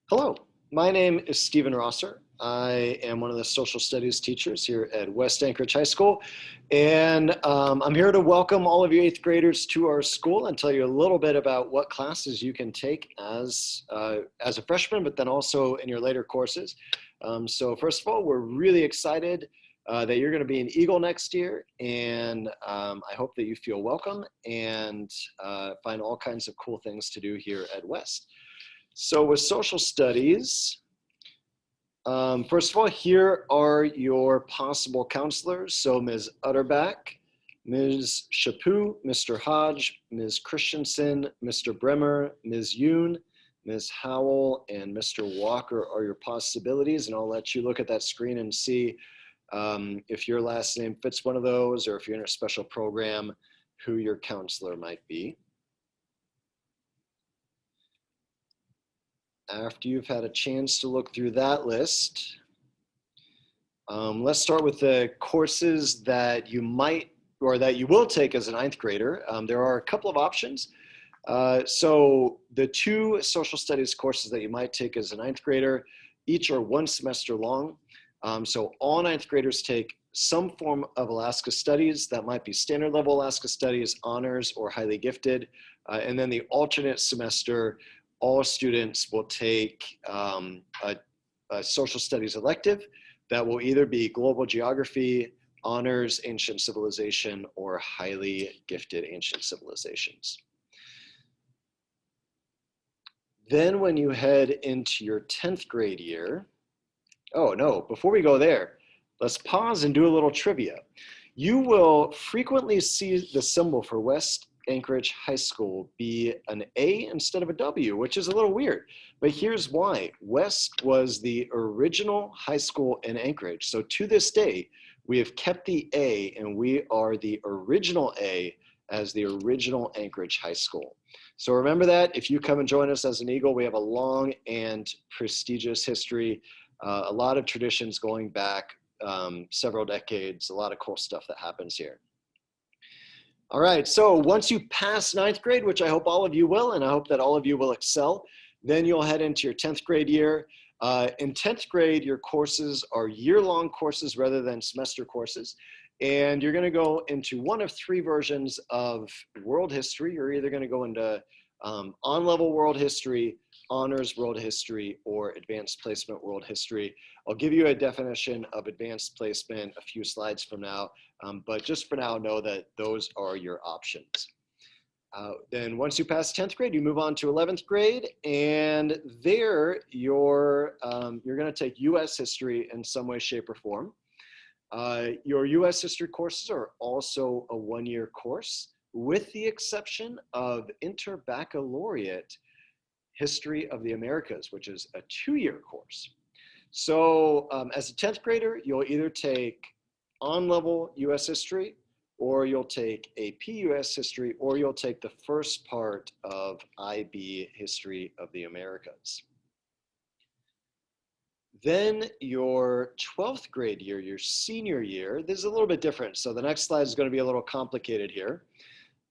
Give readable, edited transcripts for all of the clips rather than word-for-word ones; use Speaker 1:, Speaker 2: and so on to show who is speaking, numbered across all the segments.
Speaker 1: Hello, my name is Stephen Rosser. I am one of the social studies teachers here at West Anchorage High School. And I'm here to welcome all of you eighth graders to our school and tell you a little bit about what classes you can take as a freshman, but then also in your later courses. So first of all, we're really excited that you're going to be an Eagle next year. And I hope that you feel welcome and find all kinds of cool things to do here at West. So with social studies, first of all, here are your possible counselors. So Ms. Utterback, Ms. Chaput, Mr. Hodge, Ms. Christensen, Mr. Bremer, Ms. Yoon, Ms. Howell, and Mr. Walker are your possibilities. And I'll let you look at that screen and see if your last name fits one of those, or if you're in a special program, who your counselor might be. After you've had a chance to look through that list, let's start with the courses that you might or that you will take as a ninth grader. There are a couple of options. So the two social studies courses that you might take as a ninth grader, each are 1 semester long. So all ninth graders take some form of Alaska Studies. That might be standard level Alaska Studies, honors, or highly gifted. And then the alternate semester, all students will take a social studies elective that will either be global geography, honors, ancient civilization, or highly gifted ancient civilizations. Then when you head into your 10th grade year, oh no, before we go there, let's pause and do a little trivia. You will frequently see the symbol for West Anchorage High School be an A instead of a W, which is a little weird, but here's why. West was the original high school in Anchorage. So to this day, we have kept the A and we are the original A as the original Anchorage High School. So remember that if you come and join us as an Eagle, we have a long and prestigious history, a lot of traditions going back several decades, a lot of cool stuff that happens here. All right, so once you pass ninth grade, which I hope all of you will, and I hope that all of you will excel, then you'll head into your 10th grade year. In 10th grade, your courses are year-long courses rather than semester courses. And you're gonna go into one of 3 versions of world history. You're either gonna go into on-level world history, honors world history, or advanced placement world history. I'll give you a definition of advanced placement a few slides from now, but just for now, know that those are your options. Then once you pass 10th grade, you move on to 11th grade, and there you're gonna take US history in some way, shape, or form. Your US history courses are also a 1-year course, with the exception of Interbaccalaureate History of the Americas, which is a 2-year course. So as a 10th grader, you'll either take on-level US history, or you'll take AP US history, or you'll take the first part of IB History of the Americas. Then your 12th grade year, your senior year, this is a little bit different. So the next slide is going to be a little complicated here.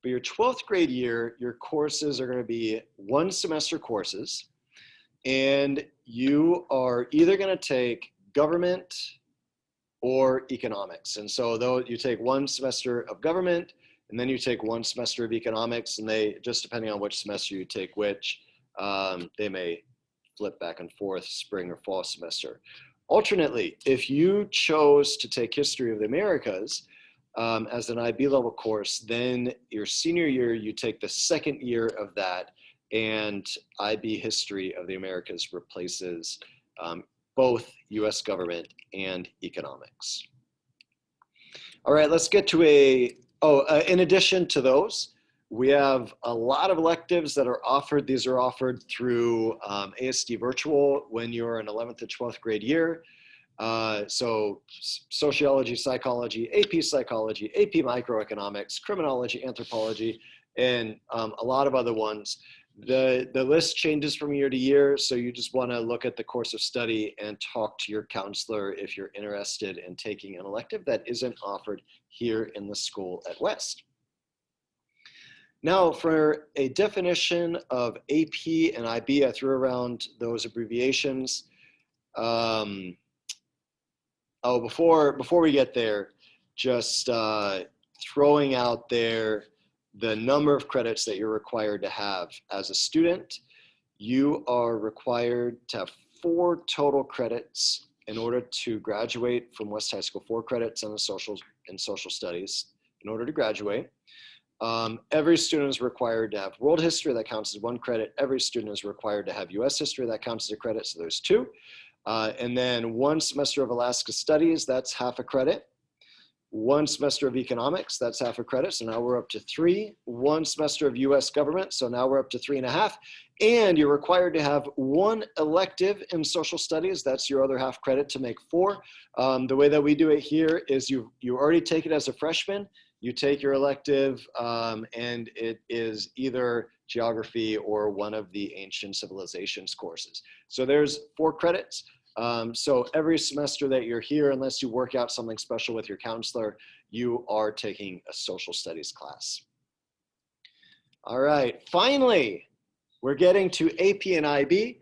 Speaker 1: But your 12th grade year, your courses are going to be 1 semester courses. And you are either going to take government or economics. And so though you take 1 semester of government, and then you take 1 semester of economics, and they, just depending on which semester you take which, they may flip back and forth spring or fall semester. Alternately, if you chose to take History of the Americas as an IB level course, then your senior year, you take the 2nd year of that, and IB History of the Americas replaces both US government and economics. All right, let's get to in addition to those, we have a lot of electives that are offered. These are offered through ASD Virtual when you're in 11th to 12th grade year. So sociology, psychology, AP psychology, AP microeconomics, criminology, anthropology, and a lot of other ones. The list changes from year to year, so you just want to look at the course of study and talk to your counselor if you're interested in taking an elective that isn't offered here in the school at West. Now, for a definition of AP and IB, I threw around those abbreviations. Before we get there, just throwing out there the number of credits that you're required to have as a student. You are required to have 4 total credits in order to graduate from West High School, 4 credits in the social studies in order to graduate. Every student is required to have world history, that counts as 1 credit. Every student is required to have US history, that counts as a credit, so there's 2. And then 1 semester of Alaska Studies, that's half a credit. 1 semester of economics, that's half a credit, so now we're up to 3. 1 semester of US government, so now we're up to 3.5. And you're required to have 1 elective in social studies, that's your other half credit to make 4. The way that we do it here is you already take it as a freshman, you take your elective, and it is either geography or one of the ancient civilizations courses. So there's 4 credits. So every semester that you're here, unless you work out something special with your counselor, you are taking a social studies class. All right, finally, we're getting to AP and IB.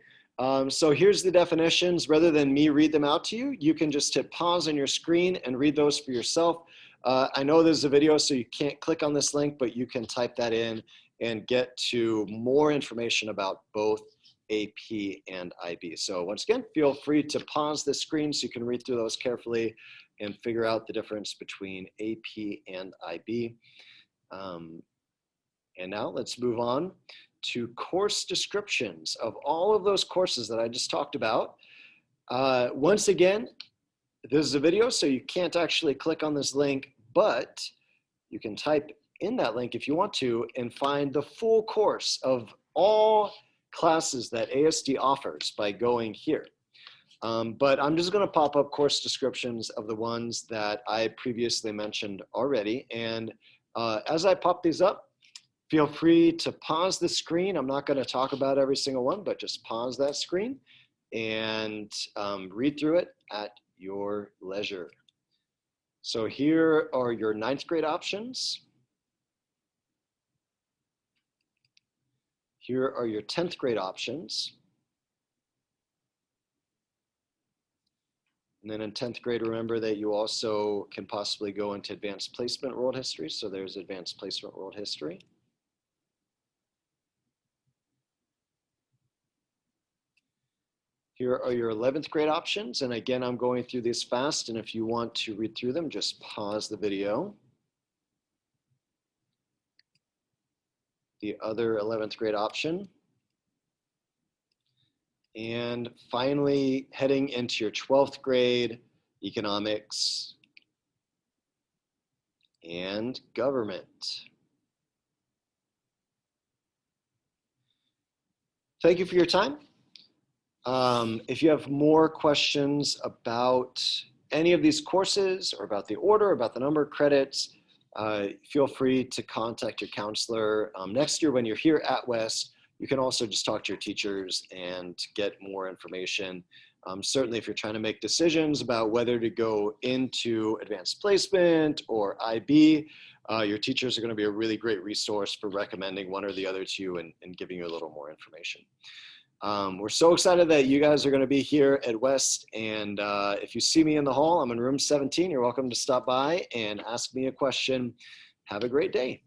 Speaker 1: So here's the definitions. Rather than me read them out to you, you can just hit pause on your screen and read those for yourself. I know there's a video, so you can't click on this link, but you can type that in and get to more information about both AP and IB. So once again, feel free to pause the screen so you can read through those carefully and figure out the difference between AP and IB. And now let's move on to course descriptions of all of those courses that I just talked about. Once again, this is a video, so you can't actually click on this link, but you can type in that link if you want to and find the full course of all classes that ASD offers by going here. But I'm just going to pop up course descriptions of the ones that I previously mentioned already. And as I pop these up, feel free to pause the screen. I'm not going to talk about every single one, but just pause that screen and read through it at your leisure. So here are your 9th grade options. Here are your 10th grade options. And then in 10th grade, remember that you also can possibly go into advanced placement world history. So there's advanced placement world history. Here are your 11th grade options. And again, I'm going through these fast. And if you want to read through them, just pause the video. The other 11th grade option. And finally, heading into your 12th grade, economics and government. Thank you for your time. If you have more questions about any of these courses or about the order, about the number of credits, feel free to contact your counselor. Next year when you're here at West, you can also just talk to your teachers and get more information. Certainly if you're trying to make decisions about whether to go into advanced placement or IB, your teachers are going to be a really great resource for recommending one or the other to you and giving you a little more information. We're so excited that you guys are going to be here at West, and if you see me in the hall, I'm in room 17. You're welcome to stop by and ask me a question. Have a great day.